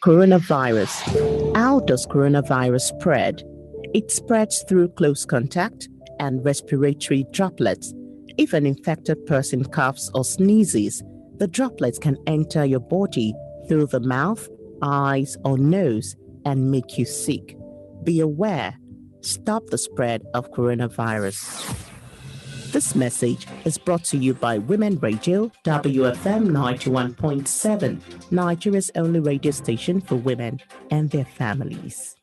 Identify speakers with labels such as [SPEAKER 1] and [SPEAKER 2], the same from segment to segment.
[SPEAKER 1] Coronavirus. How does coronavirus spread? It spreads through close contact and respiratory droplets. If an infected person coughs or sneezes, the droplets can enter your body through the mouth, eyes, or nose and make you sick. Be aware. Stop the spread of coronavirus. This message is brought to you by Women Radio, WFM 91.7, Nigeria's only radio station for women and their families.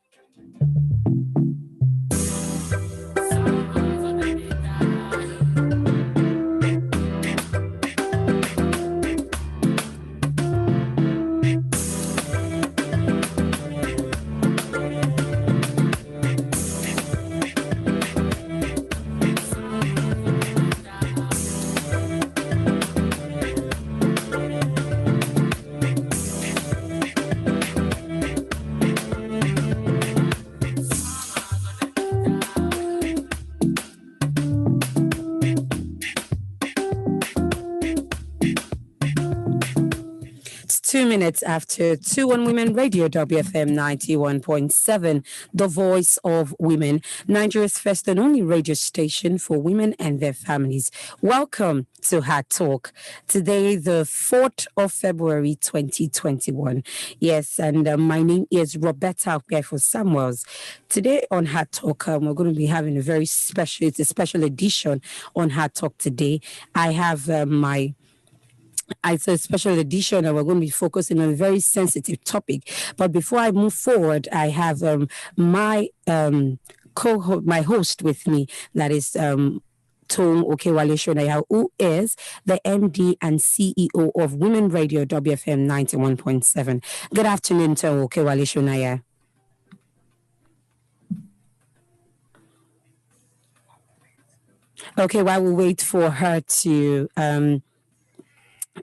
[SPEAKER 2] Minutes after 2 on Women Radio, WFM 91.7, the voice of women, Nigeria's first and only radio station for women and their families. Welcome to Hard Talk. Today, the 4th of February, 2021. Yes, and my name is Roberta Samuels. Today on Hard Talk, we're going to be having it's a special edition on Hard Talk today. I have it's a special edition and we're going to be focusing on a very sensitive topic. But before I move forward, I have my host with me, that is Tom Okewale Shonaya, who is the MD and CEO of Women Radio WFM 91.7. Good afternoon, Tom Okewale Shonaya. Okay, while we wait for her to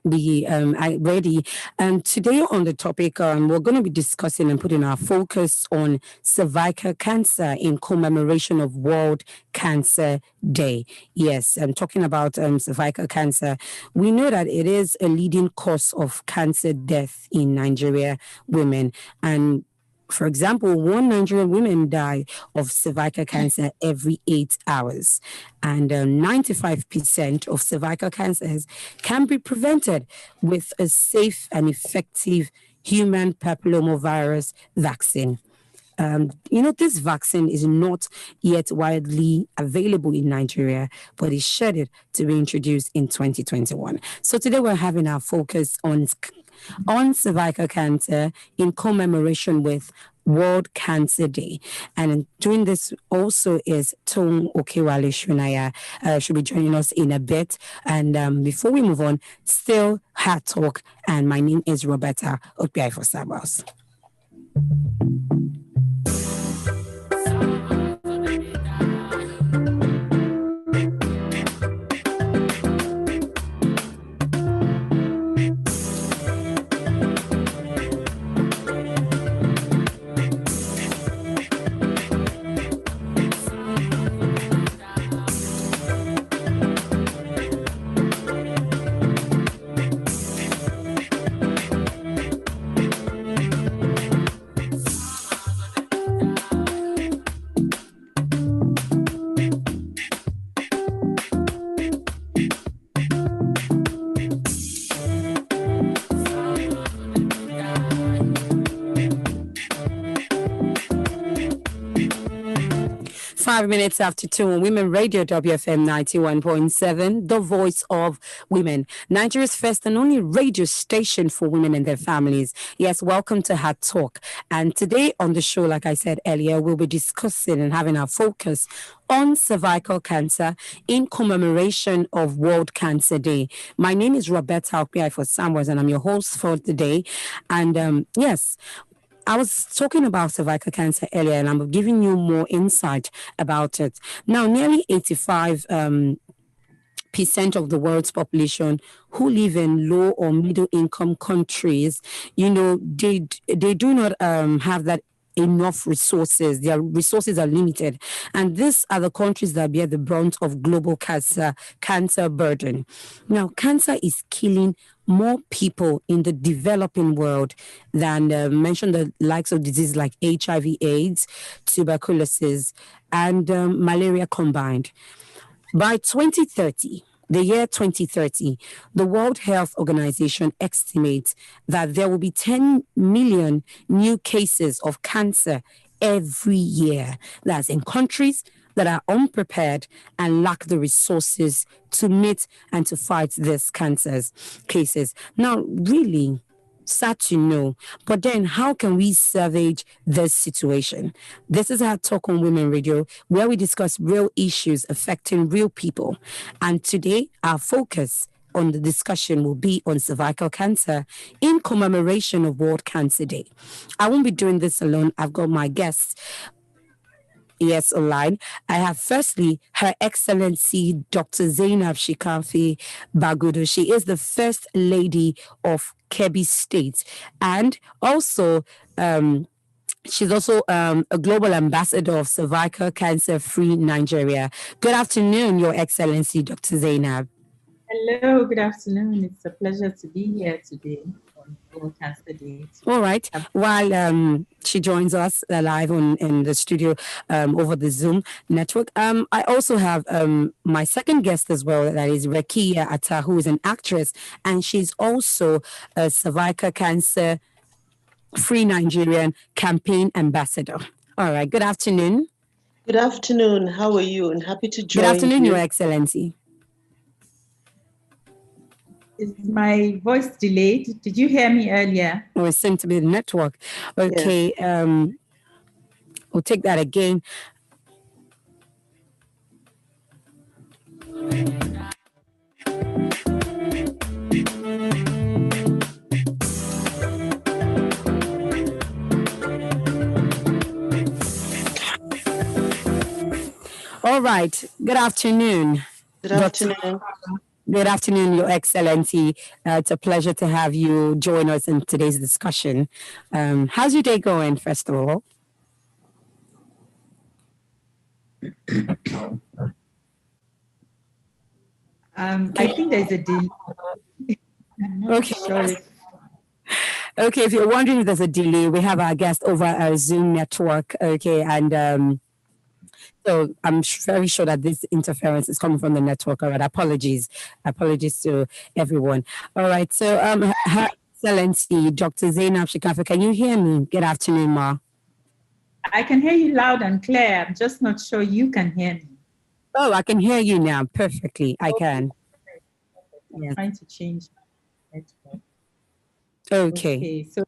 [SPEAKER 2] be ready. And today on the topic, we're going to be discussing and putting our focus on cervical cancer in commemoration of World Cancer Day. Yes, I'm talking about cervical cancer. We know that it is a leading cause of cancer death in Nigeria women. And for example, 1 Nigerian woman die of cervical cancer every 8 hours. And 95% of cervical cancers can be prevented with a safe and effective human papillomavirus vaccine. This vaccine is not yet widely available in Nigeria, but is scheduled to be introduced in 2021. So today we're having our focus on cervical cancer in commemoration with World Cancer Day. And doing this also is Tom Okewale Shonaya. She'll be joining us in a bit. And before we move on, still Hard Talk. And my name is Roberta Samuels. 5 minutes after 2 on Women Radio WFM 91.7, the voice of women. Nigeria's first and only radio station for women and their families. Yes, welcome to Hard Talk. And today on the show, like I said earlier, we'll be discussing and having our focus on cervical cancer in commemoration of World Cancer Day. My name is Roberta Samuels, and I'm your host for today. And yes, I was talking about cervical cancer earlier, and I'm giving you more insight about it. Now, nearly 85% of the world's population who live in low or middle income countries, they do not have that enough resources. Their resources are limited. And these are the countries that bear the brunt of global cancer burden. Now, cancer is killing more people in the developing world than mention the likes of diseases like HIV, AIDS, tuberculosis, and malaria combined. By 2030, the year 2030, the World Health Organization estimates that there will be 10 million new cases of cancer every year. That's in countries that are unprepared and lack the resources to meet and to fight these cases. Now, really, sad to know. But then how can we salvage this situation? This is our Talk on Women Radio, where we discuss real issues affecting real people. And today, our focus on the discussion will be on cervical cancer in commemoration of World Cancer Day. I won't be doing this alone. I've got my guests. Yes, online. I have firstly Her Excellency Dr. Zainab Shikafi Bagudu. She is the First Lady of Kebbi State, and also she's also a global ambassador of Cervical Cancer Free Nigeria. Good afternoon, Your Excellency Dr. Zainab.
[SPEAKER 3] Hello, good afternoon. It's a pleasure to be here today on World Cancer Day.
[SPEAKER 2] All right. While she joins us live in the studio over the Zoom network, I also have my second guest as well, that is Rekia Atta, who is an actress, and she's also a Cervical Cancer Free Nigerian campaign ambassador. All right. Good afternoon.
[SPEAKER 4] Good afternoon. How are you? And happy to join.
[SPEAKER 2] Good afternoon, Your Excellency.
[SPEAKER 3] Is my voice delayed? Did you hear me earlier?
[SPEAKER 2] Oh, it seemed to be the network. Okay, yes. We'll take that again. All right. Good afternoon.
[SPEAKER 4] Good afternoon.
[SPEAKER 2] Good afternoon, Your Excellency. It's a pleasure to have you join us in today's discussion. How's your day going, first of all?
[SPEAKER 3] I think there's a delay.
[SPEAKER 2] Okay.
[SPEAKER 3] Sorry.
[SPEAKER 2] Okay, if you're wondering if there's a delay, we have our guest over our Zoom network. Okay, and so I'm very sure that this interference is coming from the network. All right, apologies to everyone. All right, so Her Excellency Dr. Zainab Shikafi, can you hear me? Good afternoon, Ma.
[SPEAKER 3] I can hear you loud and clear. I'm just not sure you can hear me.
[SPEAKER 2] Oh, I can hear you now perfectly. I can.
[SPEAKER 3] I'm trying to change my network.
[SPEAKER 2] Okay.
[SPEAKER 3] So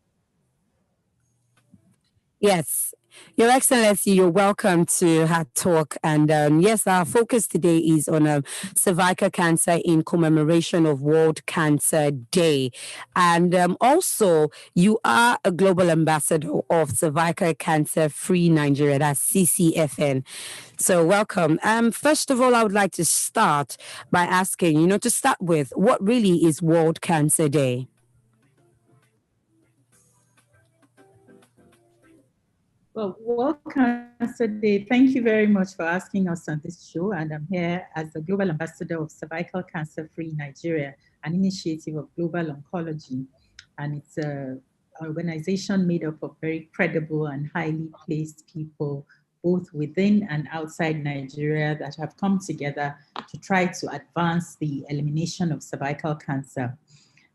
[SPEAKER 2] yes. Your Excellency, you're welcome to her talk. And yes, our focus today is on cervical cancer in commemoration of World Cancer Day. And also, you are a global ambassador of Cervical Cancer Free Nigeria, that's CCFN. So welcome. First of all, I would like to start by asking, to start with, what really is World Cancer Day?
[SPEAKER 3] Well, World Cancer Day, thank you very much for asking us on this show. And I'm here as the Global Ambassador of Cervical Cancer Free Nigeria, an initiative of global oncology. And it's an organization made up of very credible and highly placed people, both within and outside Nigeria, that have come together to try to advance the elimination of cervical cancer.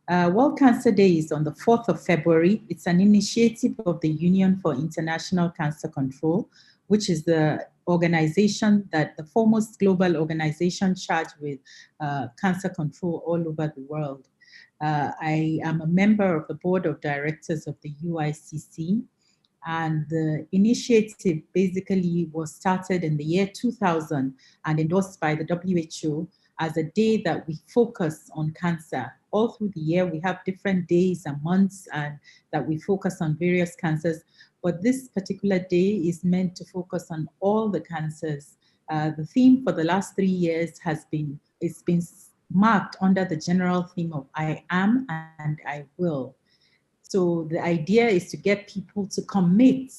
[SPEAKER 3] World Cancer Day is on the 4th of February. It's an initiative of the Union for International Cancer Control, which is the organization the foremost global organization charged with cancer control all over the world. I am a member of the board of directors of the UICC, and the initiative basically was started in the year 2000 and endorsed by the WHO as a day that we focus on cancer. All through the year, we have different days and months and that we focus on various cancers. But this particular day is meant to focus on all the cancers. The theme for the last 3 years it's been marked under the general theme of I am and I will. So the idea is to get people to commit,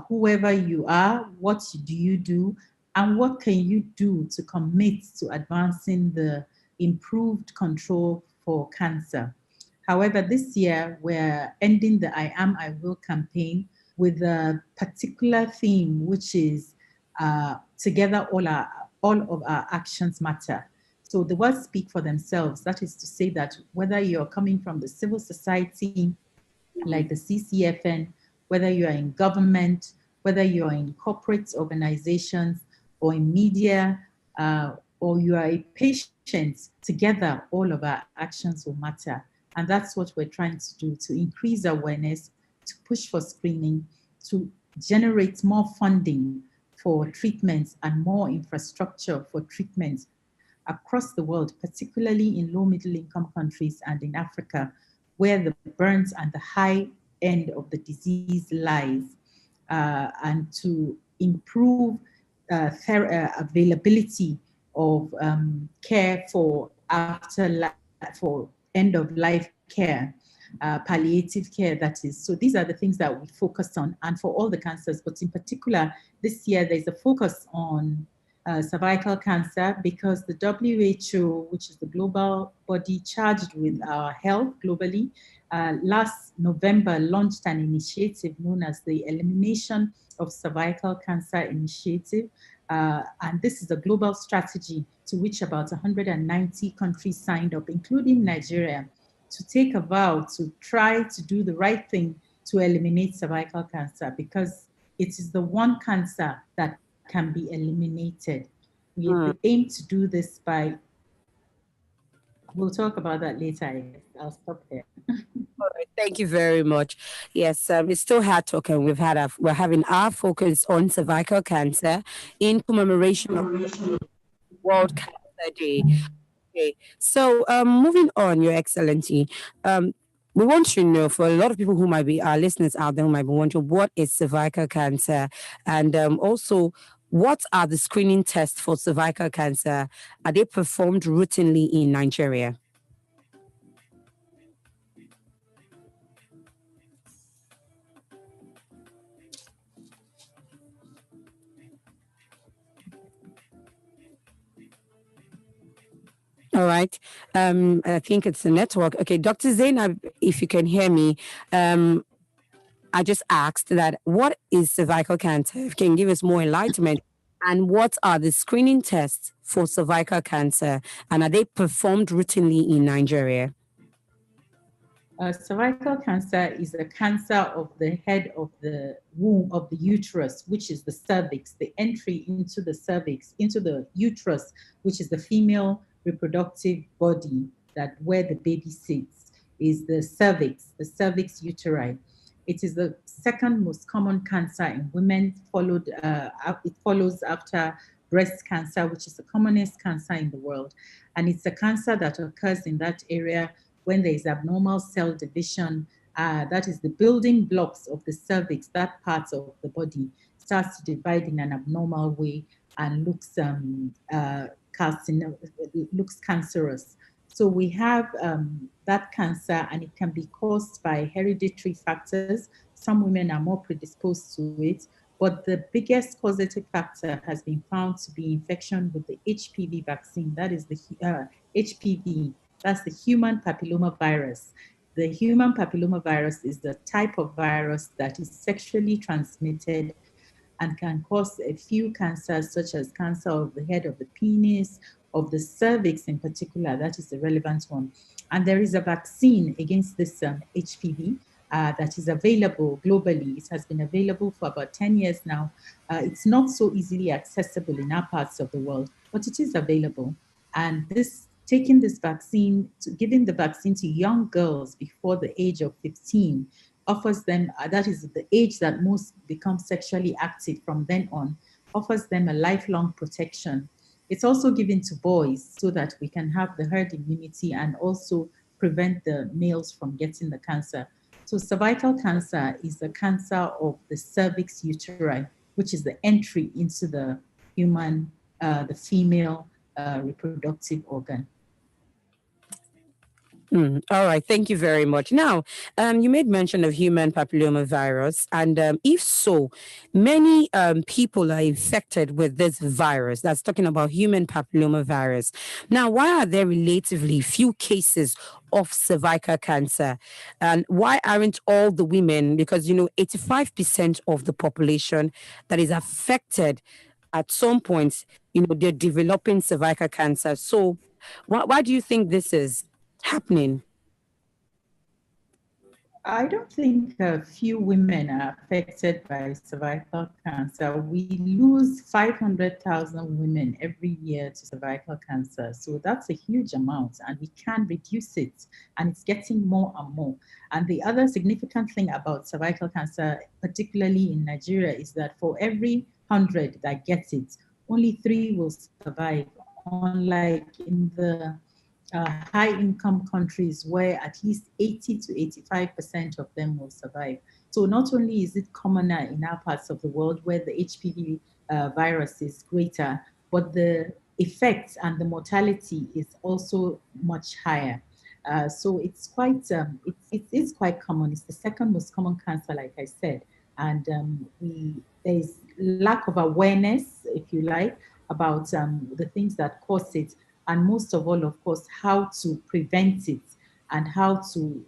[SPEAKER 3] whoever you are, what do you do, and what can you do to commit to advancing the improved control for cancer. However, this year we're ending the I Am, I Will campaign with a particular theme, which is together all of our actions matter. So the words speak for themselves. That is to say that whether you're coming from the civil society, like the CCFN, whether you are in government, whether you're in corporate organizations or in media, or you are a patient, together all of our actions will matter. And that's what we're trying to do, to increase awareness, to push for screening, to generate more funding for treatments and more infrastructure for treatments across the world, particularly in low middle income countries and in Africa, where the burns and the high end of the disease lies, and to improve availability of care for for end of life care, palliative care, that is. So these are the things that we focus on, and for all the cancers, but in particular this year there's a focus on cervical cancer, because the WHO, which is the global body charged with our health globally, last November launched an initiative known as the Elimination of Cervical Cancer Initiative. And this is a global strategy to which about 190 countries signed up, including Nigeria, to take a vow to try to do the right thing to eliminate cervical cancer, because it is the one cancer that can be eliminated. We aim to do this by, we'll talk about that later, I guess. I'll stop there.
[SPEAKER 2] All right, thank you very much. Yes, it's still hard talking. We're having our focus on cervical cancer in commemoration of World Cancer Day. Okay, so moving on, Your Excellency, we want to know, for a lot of people who might be our listeners out there who might be wondering, what is cervical cancer, and also what are the screening tests for cervical cancer? Are they performed routinely in Nigeria? All right. I think it's the network. Okay, Dr. Zainab, if you can hear me, I just asked that what is cervical cancer? If you can give us more enlightenment. And what are the screening tests for cervical cancer? And are they performed routinely in Nigeria?
[SPEAKER 3] Cervical cancer is a cancer of the head of the womb, of the uterus, which is the cervix, the entry into the cervix, into the uterus, which is the female reproductive body, that where the baby sits, is the cervix uteri. It is the second most common cancer in women, it follows after breast cancer, which is the commonest cancer in the world. And it's a cancer that occurs in that area when there is abnormal cell division. That is the building blocks of the cervix, that part of the body starts to divide in an abnormal way and looks cancerous. So we have that cancer, and it can be caused by hereditary factors. Some women are more predisposed to it, but the biggest causative factor has been found to be infection with the HPV vaccine. That is the HPV, that's the human papillomavirus. The human papillomavirus is the type of virus that is sexually transmitted and can cause a few cancers, such as cancer of the head of the penis, of the cervix in particular. That is the relevant one. And there is a vaccine against this HPV that is available globally. It has been available for about 10 years now. It's not so easily accessible in our parts of the world, but it is available. And giving the vaccine to young girls before the age of 15 offers them, that is the age that most become sexually active from then on, offers them a lifelong protection. It's also given to boys so that we can have the herd immunity and also prevent the males from getting the cancer. So cervical cancer is the cancer of the cervix uteri, which is the entry into the human, the female reproductive organ.
[SPEAKER 2] All right, thank you very much. Now, you made mention of human papillomavirus, and if so, many people are infected with this virus. That's talking about human papillomavirus. Now, why are there relatively few cases of cervical cancer, and why aren't all the women? Because 85% of the population that is affected at some point, they're developing cervical cancer. So, why do you think this is happening?
[SPEAKER 3] I don't think a few women are affected by cervical cancer. We lose 500,000 women every year to cervical cancer. So that's a huge amount, and we can reduce it, and it's getting more and more. And the other significant thing about cervical cancer, particularly in Nigeria, is that for every 100 that get it, only 3 will survive, unlike in the high-income countries where at least 80 to 85% of them will survive. So not only is it commoner in our parts of the world where the HPV virus is greater, but the effects and the mortality is also much higher. So it's quite, it is quite common. It's the second most common cancer, like I said. And there's lack of awareness, if you like, about the things that cause it. And most of all, of course, how to prevent it and how to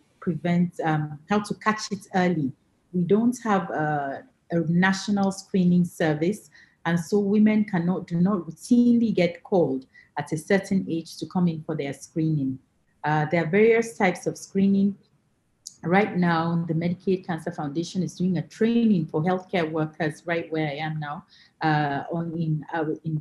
[SPEAKER 3] catch it early. We don't have a national screening service, and so women do not routinely get called at a certain age to come in for their screening. There are various types of screening. Right now, the Medicaid Cancer Foundation is doing a training for healthcare workers right where I am now, in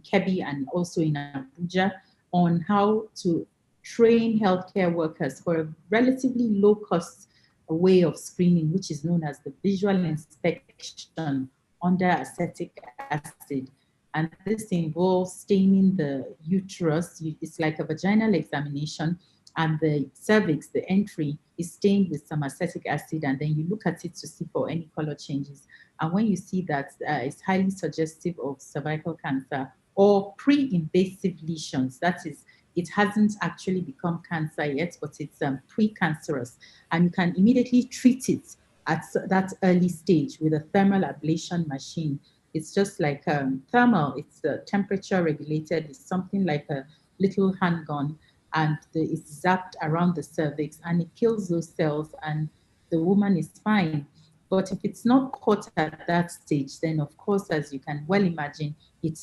[SPEAKER 3] Kebbi and also in Abuja, on how to train healthcare workers for a relatively low-cost way of screening, which is known as the visual inspection under acetic acid. And this involves staining the uterus. It's like a vaginal examination, and the cervix, the entry, is stained with some acetic acid, and then you look at it to see for any color changes. And when you see that, it's highly suggestive of cervical cancer or pre-invasive lesions. That is, it hasn't actually become cancer yet, but it's pre-cancerous. And you can immediately treat it at that early stage with a thermal ablation machine. It's just like thermal, it's temperature regulated. It's something like a little handgun, and it's zapped around the cervix, and it kills those cells, and the woman is fine. But if it's not caught at that stage, then of course, as you can well imagine, it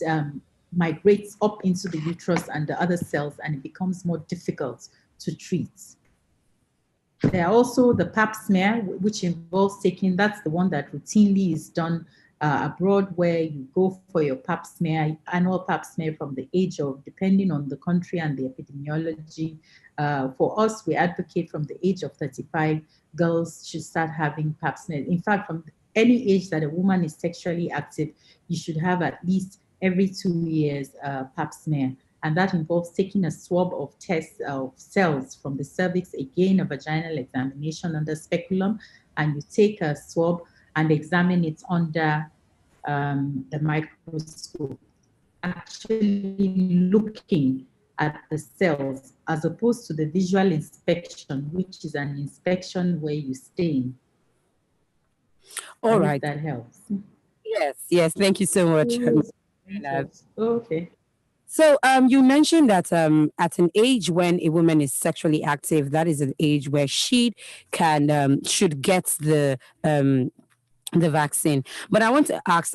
[SPEAKER 3] migrates up into the uterus and the other cells, and it becomes more difficult to treat. There are also the pap smear, which involves taking, that's the one that routinely is done abroad, where you go for your pap smear, annual pap smear from the age of, depending on the country and the epidemiology. For us, we advocate from the age of 35, girls should start having pap smear. In fact, from any age that a woman is sexually active, you should have at least every 2 years pap smear. And that involves taking a swab of tests of cells from the cervix, again, a vaginal examination under speculum, and you take a swab and examine it under the microscope, actually looking at the cells, as opposed to the visual inspection, which is an inspection where you stain.
[SPEAKER 2] All right.
[SPEAKER 3] That helps.
[SPEAKER 2] Yes, thank you so much.
[SPEAKER 3] Okay.
[SPEAKER 2] So you mentioned that at an age when a woman is sexually active, that is an age where she can should get the vaccine. But I want to ask,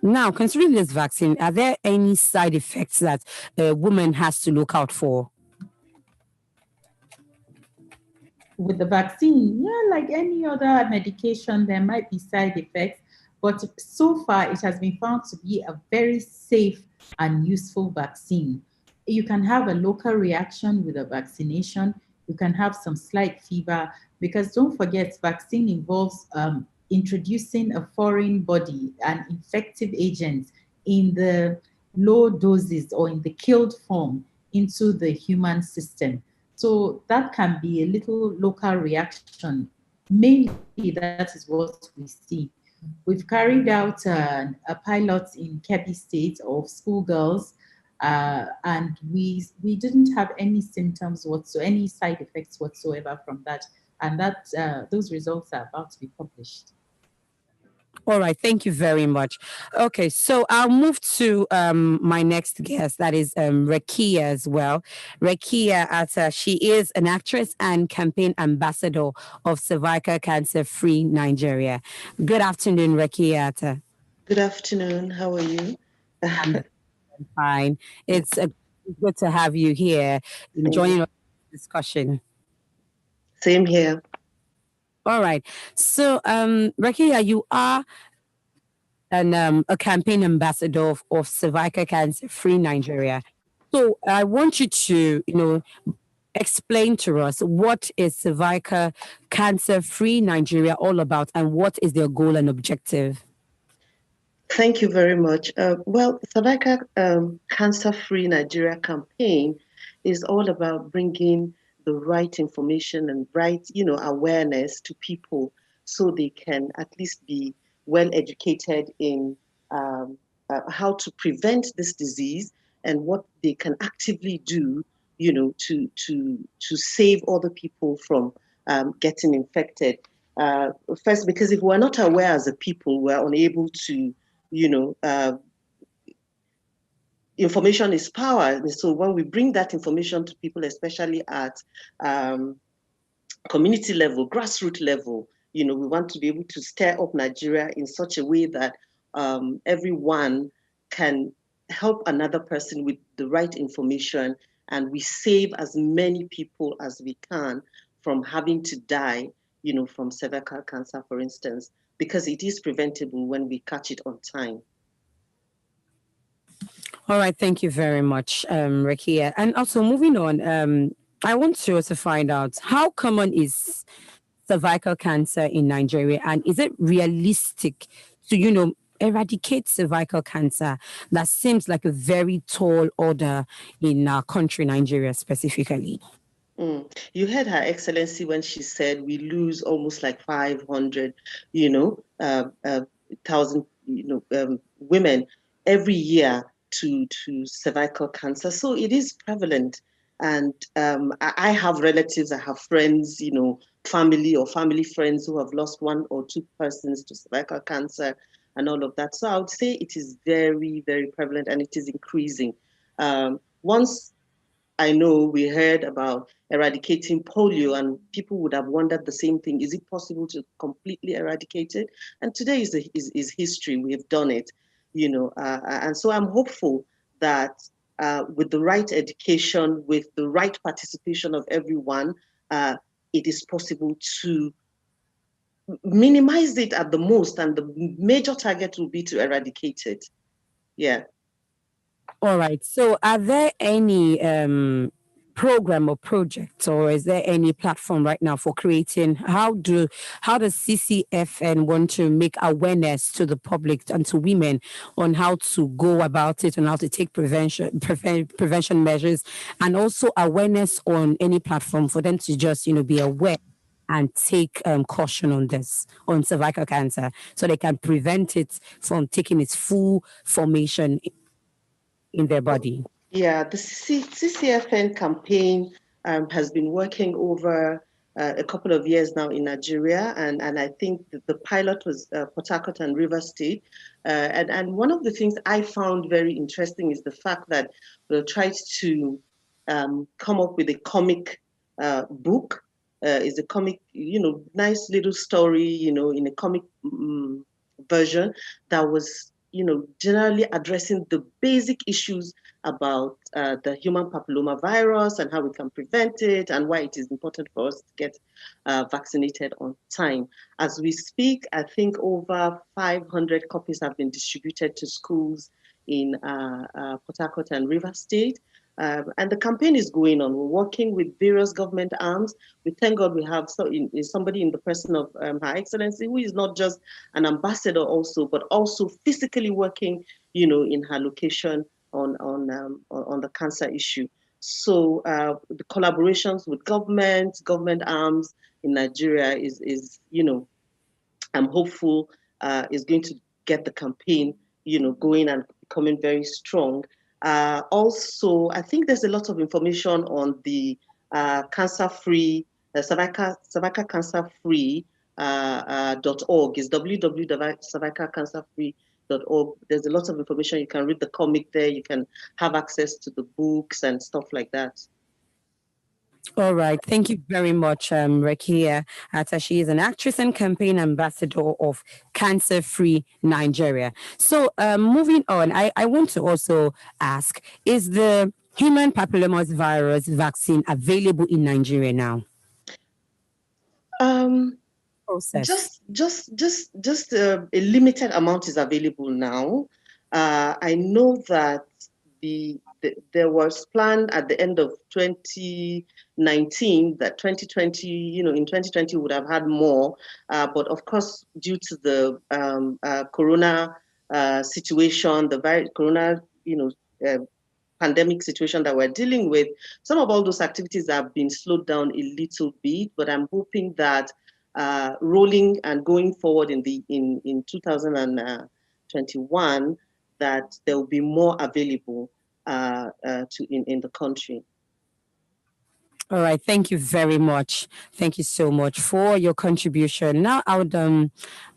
[SPEAKER 2] now, considering this vaccine, are there any side effects that a woman has to look out for?
[SPEAKER 3] With the vaccine, yeah, like any other medication, there might be side effects, but so far it has been found to be a very safe and useful vaccine. You can have a local reaction with a vaccination. You can have some slight fever, because don't forget, vaccine involves introducing a foreign body, an infective agent, in the low doses or in the killed form into the human system. So that can be a little local reaction. Mainly, that is what we see. We've carried out a pilot in Kebbi State of schoolgirls And we didn't have any symptoms whatsoever, any side effects whatsoever from that. And those results are about to be published.
[SPEAKER 2] All right, thank you very much. Okay, so I'll move to my next guest, that is Rekia as well. Rekia Atta, she is an actress and campaign ambassador of Cervical Cancer Free Nigeria. Good afternoon, Rekia Atta.
[SPEAKER 4] Good afternoon. How are you?
[SPEAKER 2] I'm fine. It's good to have you here joining us in the discussion.
[SPEAKER 4] Same here.
[SPEAKER 2] All right. So, Rekia, you are a campaign ambassador of Cervical Cancer Free Nigeria. So I want you to, explain to us what is Cervical Cancer Free Nigeria all about and what is their goal and objective?
[SPEAKER 4] Thank you very much. Well, Cervical Cancer Free Nigeria campaign is all about bringing the right information and right, awareness to people so they can at least be well educated in how to prevent this disease and what they can actively do, to save other people from getting infected. First, because if we're not aware as a people, we're unable to information is power. And so when we bring that information to people, especially at community level, grassroots level, we want to be able to stir up Nigeria in such a way that everyone can help another person with the right information, and we save as many people as we can from having to die, from cervical cancer, for instance, because it is preventable when we catch it on time.
[SPEAKER 2] All right, thank you very much, Rekia. And also moving on, I want to also find out how common is cervical cancer in Nigeria, and is it realistic to, eradicate cervical cancer? That seems like a very tall order in our country, Nigeria specifically.
[SPEAKER 4] You heard Her Excellency when she said we lose almost like 500, thousand, women every year to cervical cancer. So it is prevalent. And I have relatives, I have friends, family or family friends who have lost one or two persons to cervical cancer and all of that. So I would say it is very, very prevalent and it is increasing. Once I know we heard about eradicating polio, and people would have wondered the same thing. Is it possible to completely eradicate it? And today is history. We have done it, and so I'm hopeful that with the right education, with the right participation of everyone, it is possible to minimize it at the most, and the major target will be to eradicate it. Yeah.
[SPEAKER 2] All right. So are there any program or project, or is there any platform right now for creating, how does CCFN want to make awareness to the public and to women on how to go about it and how to take prevention measures, and also awareness on any platform for them to just be aware and take caution on cervical cancer, so they can prevent it from taking its full formation in their body?
[SPEAKER 4] Yeah, the CCFN campaign has been working over a couple of years now in Nigeria, and I think the pilot was Port Harcourt and Rivers State. And one of the things I found very interesting is the fact that we tried to come up with a comic book. Is a comic, nice little story, in a comic version that was generally addressing the basic issues about the human papillomavirus and how we can prevent it and why it is important for us to get vaccinated on time. As we speak, I think over 500 copies have been distributed to schools in Port Harcourt and Rivers State. And the campaign is going on. We're working with various government arms. We thank God we have somebody in the person of Her Excellency, who is not just an ambassador also, but also physically working, in her location on the cancer issue. So the collaborations with government arms in Nigeria is I'm hopeful is going to get the campaign, going and becoming very strong. Also, I think there's a lot of information on the cancer-free, cervical cancer-free .org. It's www.cervicalcancerfree.org. There's a lot of information. You can read the comic there. You can have access to the books and stuff like that.
[SPEAKER 2] All right. Thank you very much, Rekia Atta. She is an actress and campaign ambassador of Cancer Free Nigeria. So moving on, I want to also ask, is the human papillomavirus vaccine available in Nigeria now?
[SPEAKER 4] Just a limited amount is available now. I know that there was planned at the end of 2019 that 2020, in 2020 would have had more, but of course, due to the corona situation, the corona, pandemic situation that we're dealing with, some of all those activities have been slowed down a little bit. But I'm hoping that rolling and going forward in 2021, that there will be more available in the country.
[SPEAKER 2] All right. Thank you very much. Thank you so much for your contribution. Now I would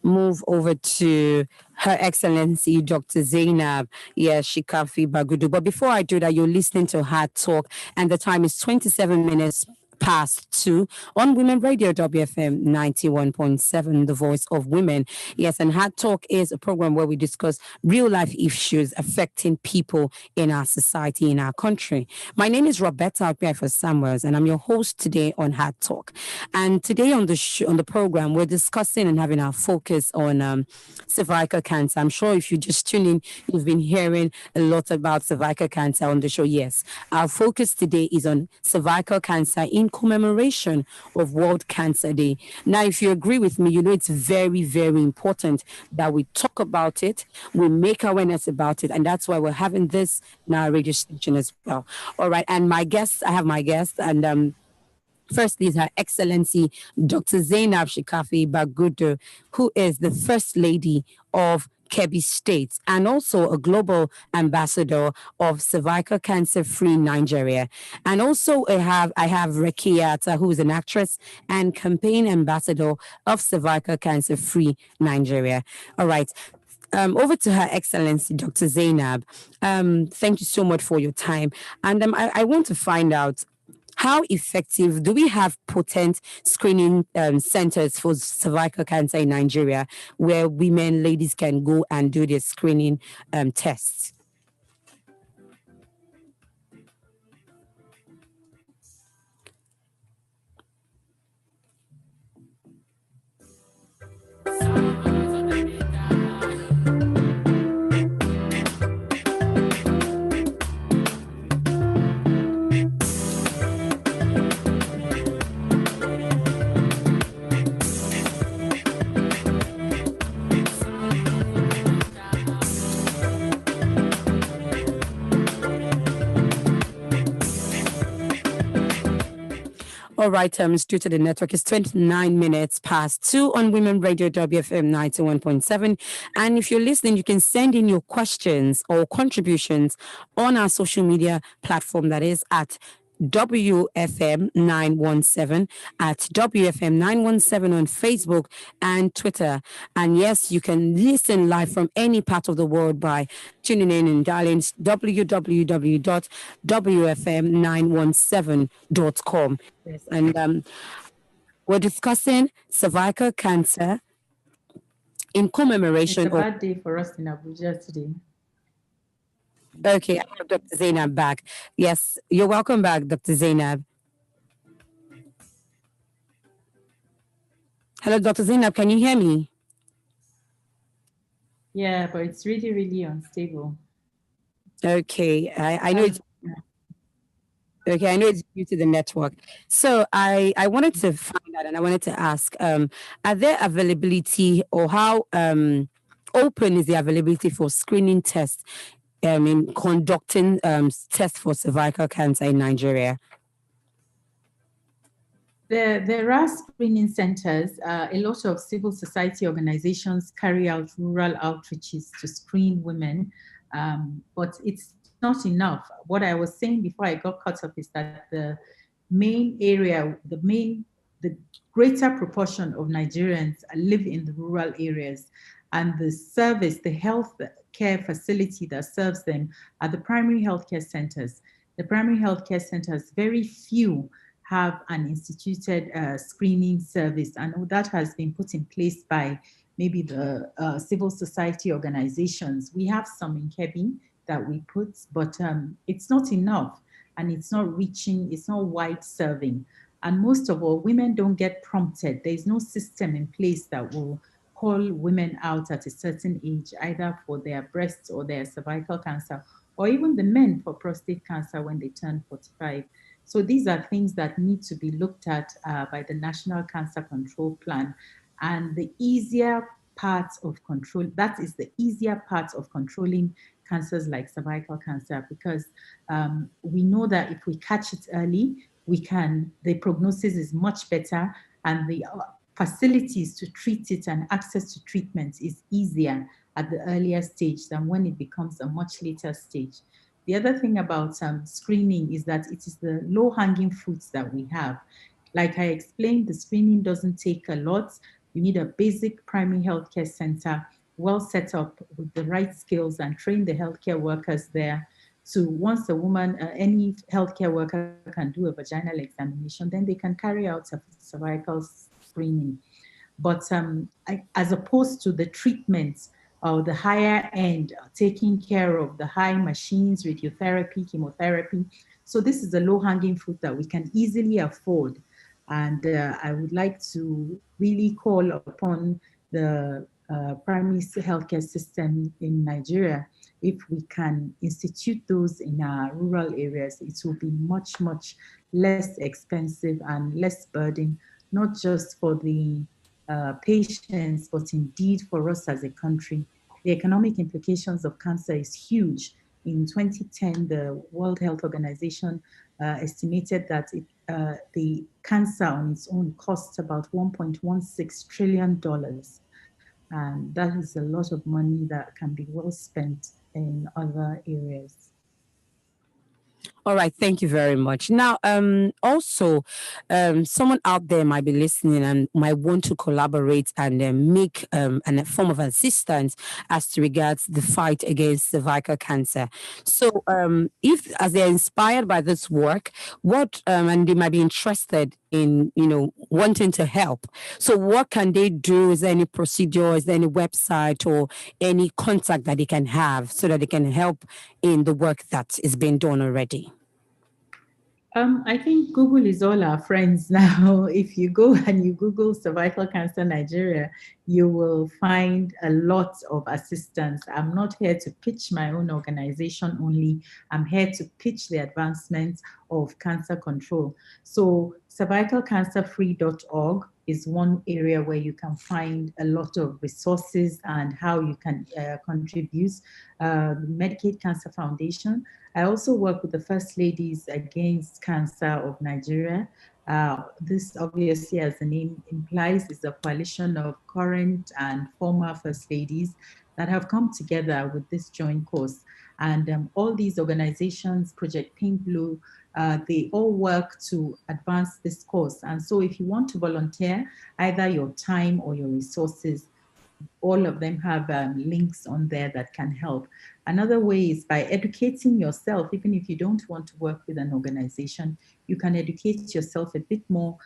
[SPEAKER 2] move over to Her Excellency Dr. Zainab Shikafi Bagudu. But before I do that, you're listening to Hard Talk, and the time is 27 minutes past 2 on Women Radio WFM 91.7, the voice of women. Yes, and Hard Talk is a program where we discuss real life issues affecting people in our society, in our country. My name is Roberta Akbiafa Samuels, and I'm your host today on Hard Talk. And today on the program, we're discussing and having our focus on cervical cancer. I'm sure if you just tune in, you've been hearing a lot about cervical cancer on the show. Yes, our focus today is on cervical cancer in commemoration of World Cancer Day. Now, if you agree with me, it's very, very important that we talk about it, we make awareness about it, and that's why we're having this in our radio station as well. All right, and I have my guest, and firstly is Her Excellency Dr. Zainab Shikafi Bagudu, who is the First Lady of Kebbi State and also a global ambassador of Cervical Cancer Free Nigeria. And also I have Rekia Atta, who is an actress and campaign ambassador of Cervical Cancer Free Nigeria. All right. Over to Her Excellency Dr. Zainab. Thank you so much for your time. And I want to find out, how effective do we have potent screening centers for cervical cancer in Nigeria where ladies can go and do their screening tests? All right, due to the network, it's 29 minutes past 2 on Women Radio WFM 91.7. And if you're listening, you can send in your questions or contributions on our social media platform, that is at WFM 917, at WFM 917 on Facebook and Twitter. And yes, you can listen live from any part of the world by tuning in and dialing www.wfm917.com. Yes, and we're discussing cervical cancer in commemoration.
[SPEAKER 3] It's a bad day for us in Abuja today.
[SPEAKER 2] Okay, I have Dr. Zainab back. Yes, you're welcome back, Dr. Zainab. Hello, Dr. Zainab, can you hear me?
[SPEAKER 3] Yeah, but it's really, really unstable.
[SPEAKER 2] Okay, I know it's... Okay, I know it's due to the network. So I wanted to find out, and I wanted to ask, are there availability, or how open is the availability for screening tests in conducting tests for cervical cancer in Nigeria?
[SPEAKER 3] There are screening centers. A lot of civil society organizations carry out rural outreaches to screen women, but it's not enough. What I was saying before I got cut off is that the greater proportion of Nigerians live in the rural areas, and the health care facility that serves them are the primary healthcare centers. The primary healthcare centers, very few have an instituted screening service, and that has been put in place by maybe the civil society organizations. We have some in Kebbi that we put, but it's not enough, and it's not wide serving. And most of all, women don't get prompted. There's no system in place that will call women out at a certain age, either for their breast or their cervical cancer, or even the men for prostate cancer when they turn 45. So these are things that need to be looked at by the National Cancer Control Plan. And the easier part of control, that is the easier part of controlling cancers like cervical cancer, because we know that if we catch it early, the prognosis is much better, and the facilities to treat it and access to treatment is easier at the earlier stage than when it becomes a much later stage. The other thing about screening is that it is the low-hanging fruits that we have. Like I explained, the screening doesn't take a lot. You need a basic primary healthcare center, well set up with the right skills, and train the healthcare workers there. So once a woman, any healthcare worker can do a vaginal examination, then they can carry out a cervical screening. But as opposed to the treatments or the higher end, taking care of the high machines, radiotherapy, chemotherapy. So this is a low-hanging fruit that we can easily afford. And I would like to really call upon the primary healthcare system in Nigeria. If we can institute those in our rural areas, it will be much, much less expensive and less burden, not just for the patients, but indeed for us as a country. The economic implications of cancer is huge. In 2010, the World Health Organization estimated that the cancer on its own costs about $1.16 trillion. And that is a lot of money that can be well spent in other areas.
[SPEAKER 2] All right, thank you very much. Now, also, someone out there might be listening and might want to collaborate and make a form of assistance as to regards the fight against cervical cancer. So, if as they're inspired by this work, and they might be interested in, wanting to help. So, what can they do? Is there any procedure? Is there any website or any contact that they can have so that they can help in the work that is being done already?
[SPEAKER 3] I think Google is all our friends now. If you go and you Google cervical cancer Nigeria, you will find a lot of assistance. I'm not here to pitch my own organization only. I'm here to pitch the advancements of cancer control. So cervicalcancerfree.org is one area where you can find a lot of resources and how you can contribute. The Medicaid Cancer Foundation. I also work with the First Ladies Against Cancer of Nigeria. This obviously, as the name implies, is a coalition of current and former First Ladies that have come together with this joint cause. And all these organizations, Project Pink Blue, they all work to advance this cause. And so if you want to volunteer, either your time or your resources, all of them have links on there that can help. Another way is by educating yourself. Even if you don't want to work with an organization, you can educate yourself a bit more.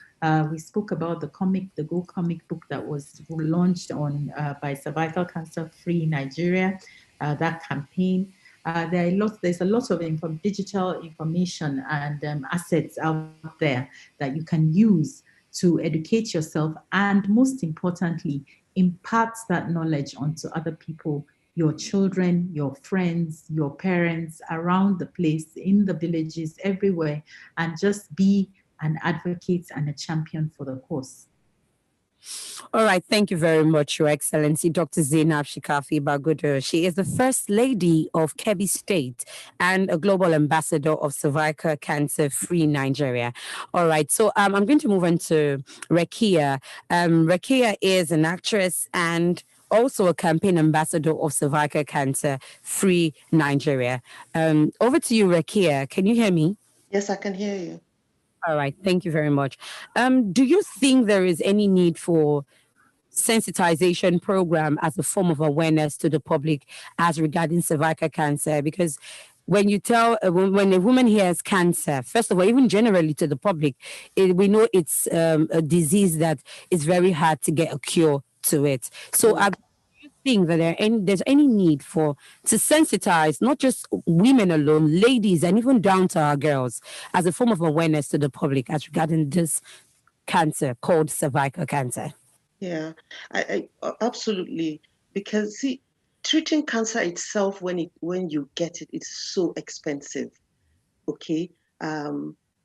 [SPEAKER 3] We spoke about the Go comic book that was launched by Cervical Cancer Free Nigeria, that campaign. There's a lot of digital information and assets out there that you can use to educate yourself, and most importantly, impart that knowledge onto other people, your children, your friends, your parents, around the place, in the villages, everywhere, and just be an advocate and a champion for the cause.
[SPEAKER 2] All right. Thank you very much, Your Excellency, Dr. Zainab Shikafi Bagudu. She is the First Lady of Kebbi State and a Global Ambassador of Cervical Cancer Free Nigeria. All right. So I'm going to move on to Rekia. Rekia is an actress and also a campaign ambassador of Cervical Cancer Free Nigeria. Over to you, Rekia. Can you hear me?
[SPEAKER 4] Yes, I can hear you.
[SPEAKER 2] All right. Thank you very much. Do you think there is any need for sensitization program as a form of awareness to the public as regarding cervical cancer? Because when you tell when a woman hears cancer, first of all, even generally to the public, we know it's a disease that is very hard to get a cure to it. So do you think that there's any need to sensitize not just women alone, ladies, and even down to our girls as a form of awareness to the public as regarding this cancer called cervical cancer?
[SPEAKER 4] Yeah, I absolutely, because see, treating cancer itself when you get it, it's so expensive. Okay,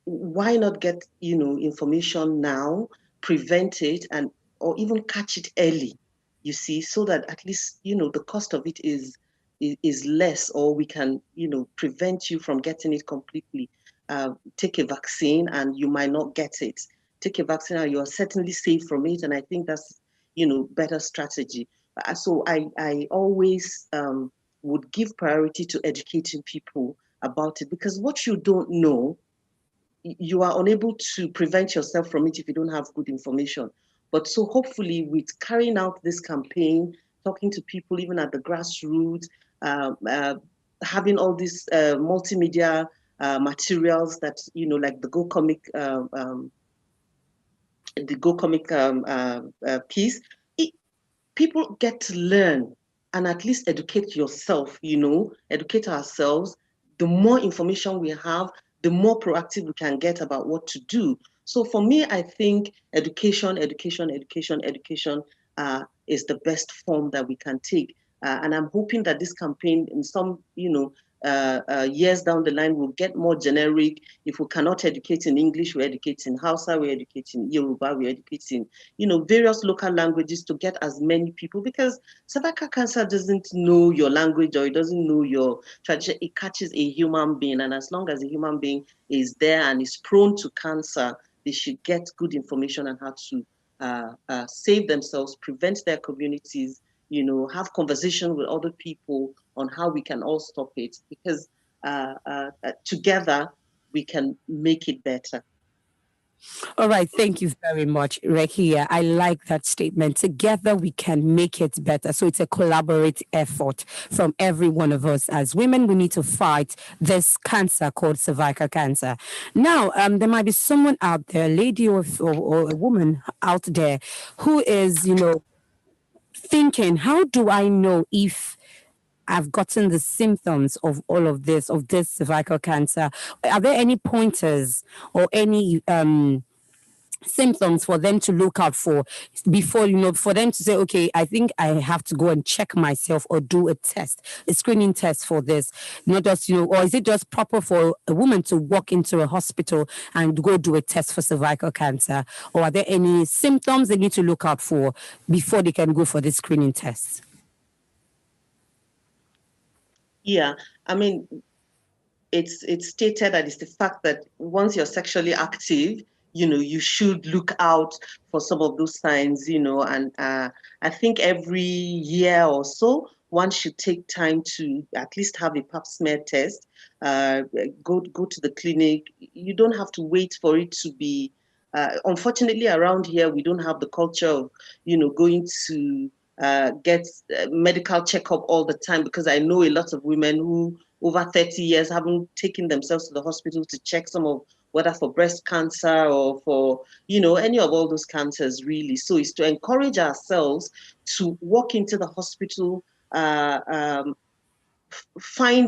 [SPEAKER 4] why not get information now, prevent it, and or even catch it early? You see, so that at least the cost of it is less, or we can prevent you from getting it completely. Take a vaccine, and you might not get it. Take a vaccine, and you are certainly safe from it. And I think that's better strategy. So I always would give priority to educating people about it, because what you don't know, you are unable to prevent yourself from it if you don't have good information. But so hopefully with carrying out this campaign, talking to people even at the grassroots, having all these multimedia materials that like the Go Comic piece, people get to learn and at least educate yourself, educate ourselves. The more information we have, the more proactive we can get about what to do. So for me, I think education is the best form that we can take. And I'm hoping that this campaign in some, years down the line will get more generic. If we cannot educate in English, we educate in Hausa, we educate in Yoruba, we educate in, various local languages to get as many people, because cervical cancer doesn't know your language or it doesn't know your tradition. It catches a human being. And as long as a human being is there and is prone to cancer, they should get good information on how to save themselves, prevent their communities, have conversation with other people on how we can all stop it, because together we can make it better.
[SPEAKER 2] All right. Thank you very much, Rekia. I like that statement. Together we can make it better. So it's a collaborative effort from every one of us. As women, we need to fight this cancer called cervical cancer. Now, there might be someone out there, a lady or a woman out there who is, thinking, how do I know if I've gotten the symptoms of all of this cervical cancer? Are there any pointers or any symptoms for them to look out for before, for them to say, okay, I think I have to go and check myself or do a screening test for this? Not just, or is it just proper for a woman to walk into a hospital and go do a test for cervical cancer? Or are there any symptoms they need to look out for before they can go for the screening test?
[SPEAKER 4] Yeah, I mean, it's stated that it's the fact that once you're sexually active, you should look out for some of those signs, and I think every year or so, one should take time to at least have a pap smear test, go to the clinic. You don't have to wait for it to be, unfortunately around here, we don't have the culture of, going to get medical checkup all the time, because I know a lot of women who over 30 years haven't taken themselves to the hospital to check some of, whether for breast cancer or for, any of all those cancers, really. So it's to encourage ourselves to walk into the hospital, find,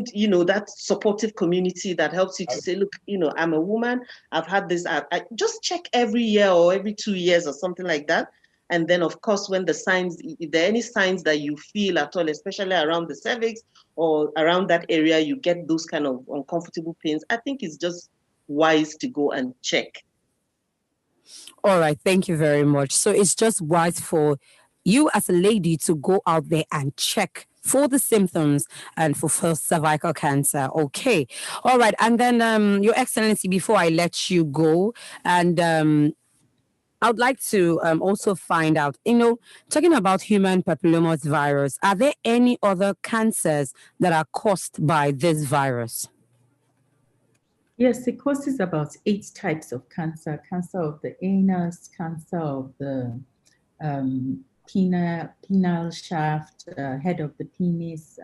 [SPEAKER 4] that supportive community that helps you to say, look, I'm a woman, I've had this, I just check every year or every 2 years or something like that. And then, of course, when the signs, if there are any signs that you feel at all, especially around the cervix or around that area, you get those kind of uncomfortable pains, I think it's just wise to go and check.
[SPEAKER 2] All right. Thank you very much. So it's just wise for you as a lady to go out there and check for the symptoms and for cervical cancer. Okay. All right. And then, Your Excellency, before I let you go, and I would like to also find out, talking about human papillomavirus virus, are there any other cancers that are caused by this virus?
[SPEAKER 3] Yes, it causes about 8 types of cancer: cancer of the anus, cancer of the penile shaft, head of the penis,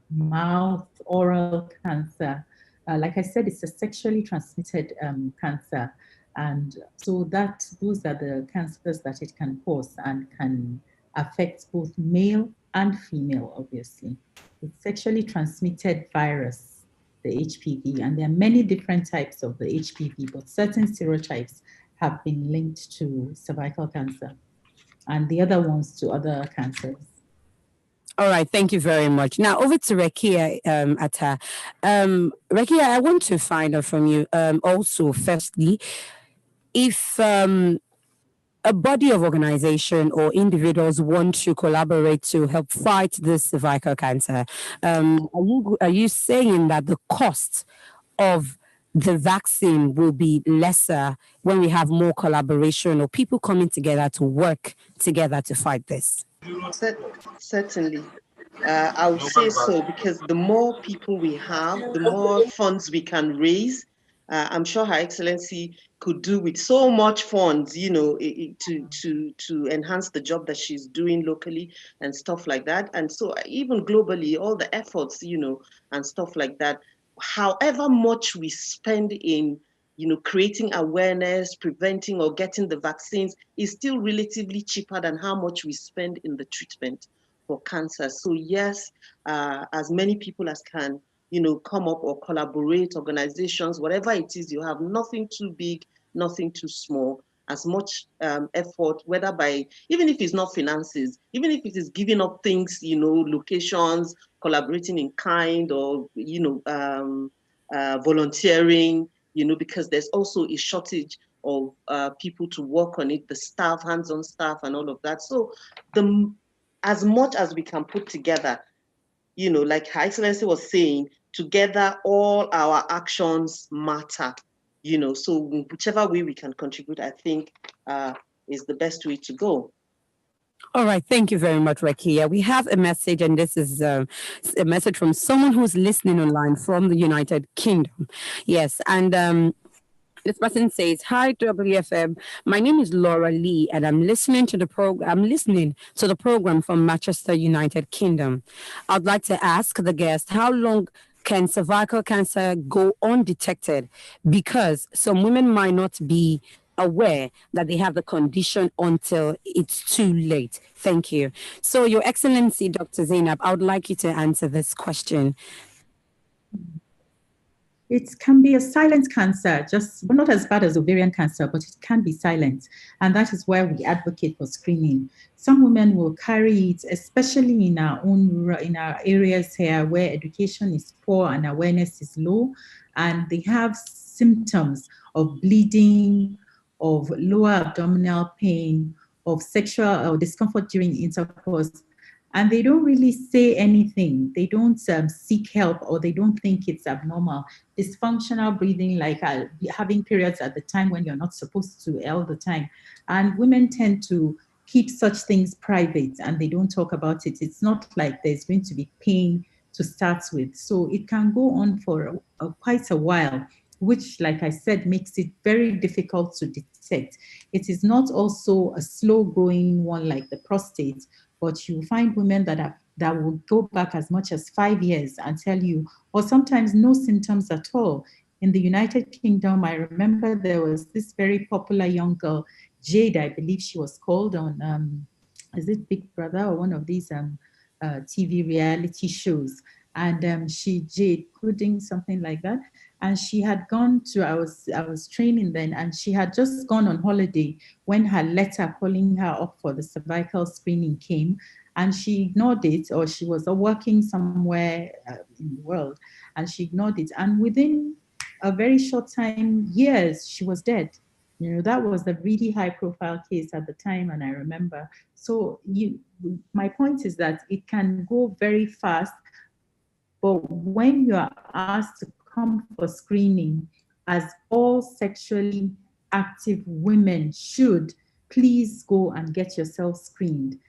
[SPEAKER 3] mouth, oral cancer. Like I said, it's a sexually transmitted cancer. And so those are the cancers that it can cause and can affect both male and female, obviously. It's sexually transmitted virus, the HPV, and there are many different types of the HPV, but certain serotypes have been linked to cervical cancer and the other ones to other cancers.
[SPEAKER 2] All right, thank you very much. Now over to Rekia Atta. Rekia, I want to find out from you also, firstly, if a body of organization or individuals want to collaborate to help fight this cervical cancer, are you saying that the cost of the vaccine will be lesser when we have more collaboration or people coming together to work together to fight this?
[SPEAKER 4] Certainly. I would say so, because the more people we have, the more funds we can raise. I'm sure Her Excellency could do with so much funds, to enhance the job that she's doing locally and stuff like that. And so even globally, all the efforts, and stuff like that, however much we spend in creating awareness, preventing or getting the vaccines is still relatively cheaper than how much we spend in the treatment for cancer. So yes, as many people as can, come up or collaborate, organizations, whatever it is you have, nothing too big, nothing too small, as much effort, whether even if it's not finances, even if it is giving up things, locations, collaborating in kind, or, volunteering, because there's also a shortage of people to work on it, the staff, hands-on staff and all of that. So as much as we can put together, like Her Excellency was saying, together all our actions matter, so whichever way we can contribute, I think is the best way to go.
[SPEAKER 2] All right. Thank you very much, Rekia. We have a message, and this is a message from someone who's listening online from the United Kingdom. Yes. And this person says, "Hi, WFM. My name is Laura Lee, and I'm listening to the program from Manchester, United Kingdom. I'd like to ask the guest, how long can cervical cancer go undetected? Because some women might not be aware that they have the condition until it's too late." Thank you. So, Your Excellency, Dr. Zainab, I would like you to answer this question.
[SPEAKER 3] It can be a silent cancer, not as bad as ovarian cancer, but it can be silent. And that is why we advocate for screening. Some women will carry it, especially in our areas here where education is poor and awareness is low, and they have symptoms of bleeding, of lower abdominal pain, of sexual or discomfort during intercourse. And they don't really say anything. They don't seek help, or they don't think it's abnormal. Dysfunctional breathing, like having periods at the time when you're not supposed to all the time. And women tend to keep such things private and they don't talk about it. It's not like there's going to be pain to start with. So it can go on for quite a while, which, like I said, makes it very difficult to detect. It is not also a slow-growing one like the prostate, but you find women that will go back as much as 5 years and tell you, or sometimes no symptoms at all. In the United Kingdom, I remember there was this very popular young girl, Jade, I believe she was called, on, is it Big Brother or one of these TV reality shows? And Jade Pudding, something like that. And she had gone to, I was training then, and she had just gone on holiday when her letter calling her up for the cervical screening came, and she ignored it, or she was working somewhere in the world, and she ignored it. And within a very short time, years, she was dead. That was a really high profile case at the time, and I remember. So my point is that it can go very fast, but when you are asked to come for screening, as all sexually active women should, please go and get yourself screened.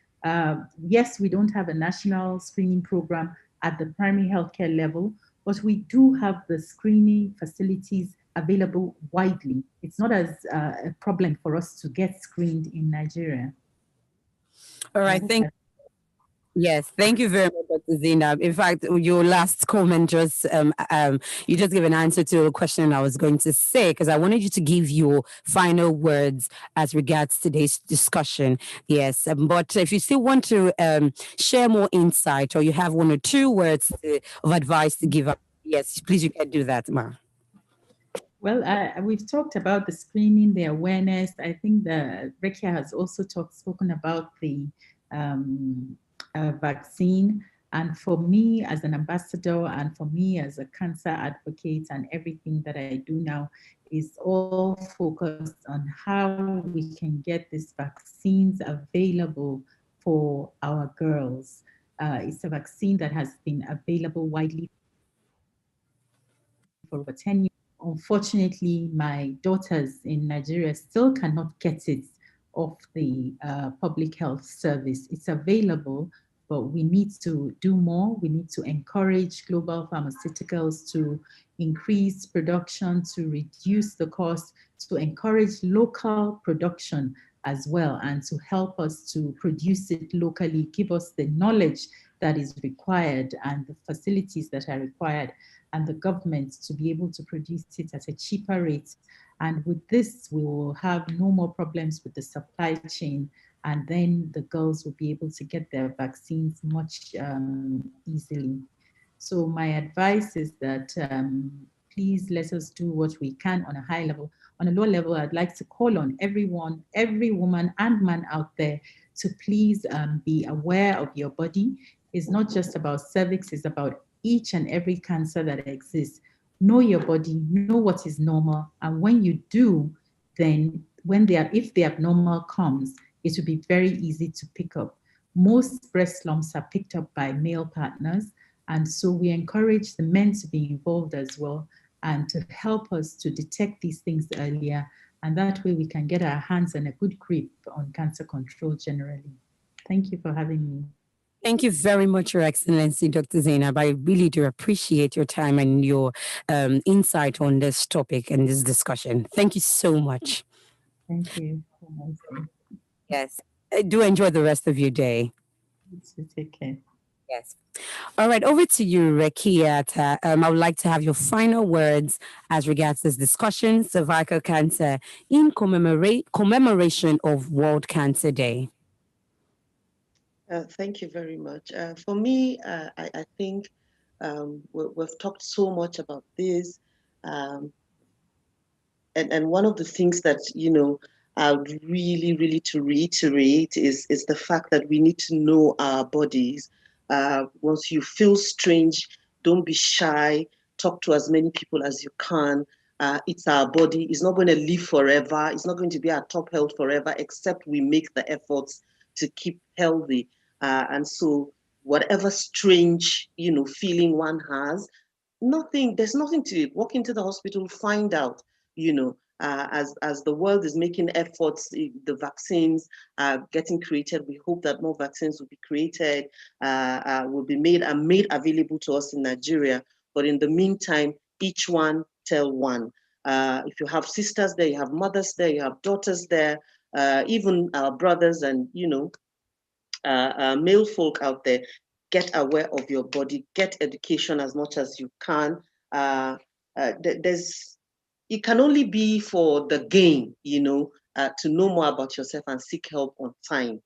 [SPEAKER 3] Yes, we don't have a national screening program at the primary healthcare level, but we do have the screening facilities available widely. It's not as a problem for us to get screened in Nigeria.
[SPEAKER 2] All right, Yes, thank you very much, Dr. Zainab. In fact, your last comment just, you just gave an answer to a question I was going to say, because I wanted you to give your final words as regards today's discussion. Yes, but if you still want to share more insight, or you have one or two words of advice to give up, yes, please, you can do that, Ma.
[SPEAKER 3] Well, we've talked about the screening, the awareness. I think that Rekia has also spoken about the vaccine. And for me as an ambassador, and for me as a cancer advocate, and everything that I do now is all focused on how we can get these vaccines available for our girls. It's a vaccine that has been available widely for over 10 years. Unfortunately, my daughters in Nigeria still cannot get it off the public health service. It's available, but we need to do more. We need to encourage global pharmaceuticals to increase production, to reduce the cost, to encourage local production as well, and to help us to produce it locally, give us the knowledge that is required and the facilities that are required, and the government to be able to produce it at a cheaper rate. And with this, we will have no more problems with the supply chain, and then the girls will be able to get their vaccines much easily. So my advice is that please let us do what we can on a high level. On a lower level, I'd like to call on everyone, every woman and man out there to please be aware of your body. It's not just about cervix, it's about each and every cancer that exists. Know your body, know what is normal, and when you do, then if the abnormal comes, it will be very easy to pick up. Most breast lumps are picked up by male partners, and so we encourage the men to be involved as well and to help us to detect these things earlier, and that way we can get our hands on a good grip on cancer control generally. Thank you for having me.
[SPEAKER 2] Thank you very much, Your Excellency, Dr. Zainab. I really do appreciate your time and your insight on this topic and this discussion. Thank you so much.
[SPEAKER 3] Thank you.
[SPEAKER 2] Yes. Do enjoy the rest of your day.
[SPEAKER 3] Take care.
[SPEAKER 2] Yes. All right, over to you, Rekia. I would like to have your final words as regards this discussion, cervical cancer, in commemoration of World Cancer Day.
[SPEAKER 4] Thank you very much. For me, I think we've talked so much about this. And one of the things that, I would really to reiterate is the fact that we need to know our bodies. Once you feel strange, don't be shy. Talk to as many people as you can. It's our body. It's not going to live forever. It's not going to be our top health forever, except we make the efforts to keep healthy. And so whatever strange, feeling one has, there's nothing to it. Walk into the hospital, find out, as the world is making efforts, the vaccines are getting created. We hope that more vaccines will be created, will be made available to us in Nigeria. But in the meantime, each one tell one. If you have sisters there, you have mothers there, you have daughters there, even our brothers and, male folk out there, get aware of your body, get education as much as you can. It can only be for the gain, to know more about yourself and seek help on time.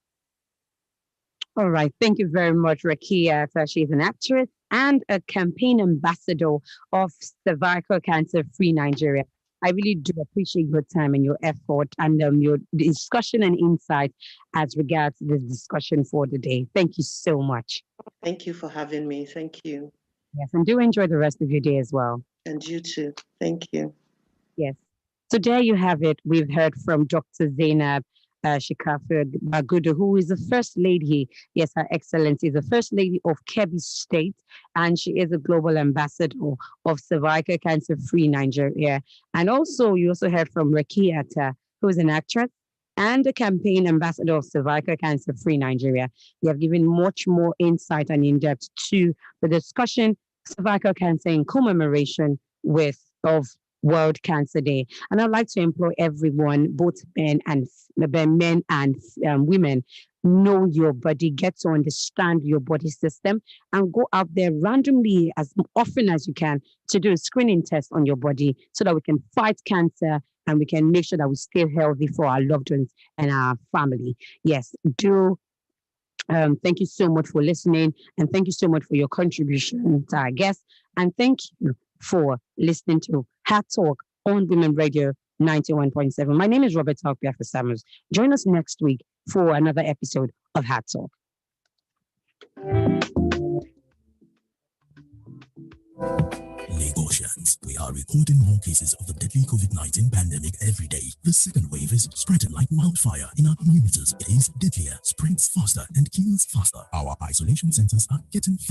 [SPEAKER 2] All right. Thank you very much, Rekia. She's an actress and a campaign ambassador of Cervical Cancer Free Nigeria. I really do appreciate your time and your effort and your discussion and insight as regards this discussion for the day. Thank you so much.
[SPEAKER 4] Thank you for having me. Thank you.
[SPEAKER 2] Yes, and do enjoy the rest of your day as well.
[SPEAKER 4] And you too. Thank you.
[SPEAKER 2] Yes. So there you have it. We've heard from Dr. Zainab Shikafu Bagudu, who is the First Lady, yes, Her Excellency, the First Lady of Kebbi State, and she is a global ambassador of Cervical Cancer Free Nigeria. And also, you also heard from Rekia, who is an actress and the campaign ambassador of Cervical Cancer Free Nigeria. They have given much more insight and in-depth to the discussion, cervical cancer in commemoration of World Cancer Day. And I'd like to implore everyone, both men and women, know your body, get to understand your body system, and go out there randomly as often as you can to do a screening test on your body so that we can fight cancer and we can make sure that we stay healthy for our loved ones and our family. Yes, thank you so much for listening, and thank you so much for your contribution to our guests, and thank you for listening to Heart Talk on Women Radio 91.7. My name is Robert Talkbiafo Samuels. Join us next week for another episode of Heart Talk.
[SPEAKER 5] Lagosians, we are recording more cases of the deadly COVID-19 pandemic every day. The second wave is spreading like wildfire in our communities. It is deadlier, spreads faster, and kills faster. Our isolation centers are getting